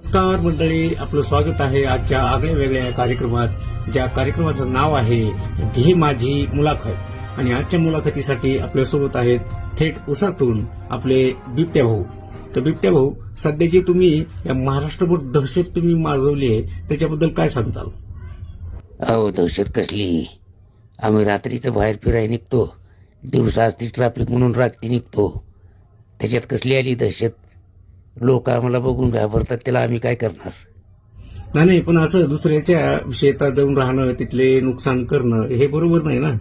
नमस्कार मंडळी, आपलं स्वागत आहे आजच्या आगळ्या वेगळ्या कार्यक्रमात. ज्या कार्यक्रमाचं नाव आहे घे माझी मुलाखत. आणि आजच्या मुलाखतीसाठी आपल्यासोबत आहेत थेट उसातून आपले बिबट्या भाऊ. तर बिबट्या भाऊ, सध्याची तुम्ही या महाराष्ट्रभर दहशत तुम्ही माजवली आहे, त्याच्याबद्दल काय सांगताल? अहो, दहशत कसली? आम्ही रात्रीचं बाहेर फिरायला निघतो, दिवसा असती ट्रॅफिक म्हणून रात्री निघतो. त्याच्यात कसली आली दहशत? लोक आम्हाला बघून घाबरतात, त्याला आम्ही काय करणार? नाही, पण असं दुसऱ्याच्या शेतात जाऊन राहणं, तिथले नुकसान करणं हे बरोबर नाही ना.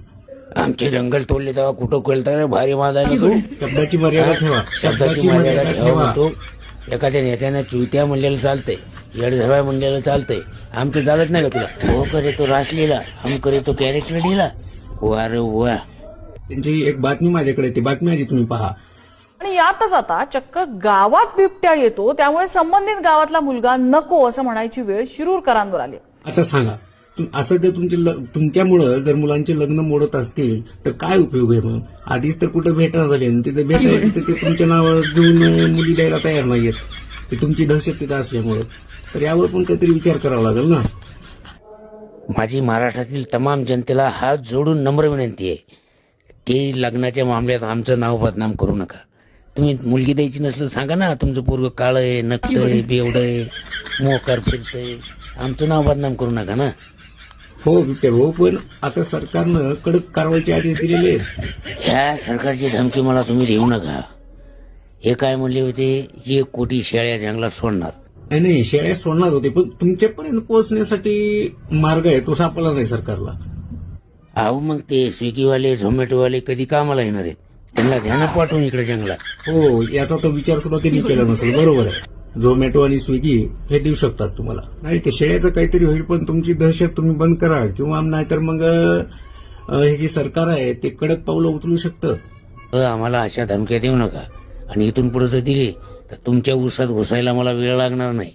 आमचे जंगल तोडले तेव्हा कुठं कळतं भारी मादायला तू? शब्दाची मर्यादा ठेवा. शब्दाची मर्यादा ठेवा म्हणतो. एखाद्या नेत्यानं चुत्या म्हणलेलं चालतंय, येडझाव्या म्हणलेलं चालतंय, आमचं चालत नाही का तुला? हो करे तो रासलीला, हम करे तो कॅरेक्टर ढिला. वा रे वा. त्यांची एक बातमी माझ्याकडे आहे, ती बातमी आधी तुम्ही पहा. आणि यातच आता चक्क गावात बिबट्या येतो, त्यामुळे संबंधित गावातला मुलगा नको असं म्हणायची वेळ शिरूरकरांवर आली. आता सांगा, असं जर तुमच्यामुळं जर मुलांचे लग्न मोडत असतील तर काय उपयोग आहे? मग आधीच तर कुठं भेटणं झाली आणि तिथे भेटायची तर ते तुमच्या नावावर घेऊन मुली द्यायला तयार नाहीयेत, ते तुमची दहशत तिथं असल्यामुळे. तर यावर पण काहीतरी विचार करावा लागेल ना. माझी महाराष्ट्रातील तमाम जनतेला हात जोडून नम्र विनंती आहे की लग्नाच्या मामल्यात आमचं नाव बदनाम करू नका. तुम्ही मुलगी द्यायची नसलं सांगा ना, तुमचं पोरगं काळं आहे, नकटंय, बेवडंय, मोकार फिरतंय, आमचं नाव बदनाम करू नका ना. हो बिबट्या भाऊ, पण आता सरकारनं कडक कारवाईचे आदेश दिलेले आहेत. ह्या सरकारची धमकी मला तुम्ही देऊ नका. हे काय म्हणले होते, 1 कोटी शेळ्या जंगलात सोडणार. नाही, शेळ्या सोडणार होते, पण तुमच्यापर्यंत पोहोचण्यासाठी मार्ग आहे तो सापडला नाही सरकारला. अहो, मग ते स्विगीवाले झोमॅटोवाले कधी कामाला येणार आहेत? त्यांना ध्यानात पाठवून इकडे जंगलात. हो, याचा तर विचार सुद्धा त्यांनी केला नसेल. बरोबर आहे, झोमॅटो आणि स्विगी हे देऊ शकतात तुम्हाला. नाही, ते शेळ्याचं काहीतरी होईल, पण तुमची दहशत तुम्ही बंद करा, किंवा नाहीतर मग हे जे सरकार आहे ते कडक पावलं उचलू शकतं. आम्हाला अशा धमक्या देऊ नका, आणि इथून पुढे जर दिली तर तुमच्या उसात घुसायला मला वेळ लागणार नाही.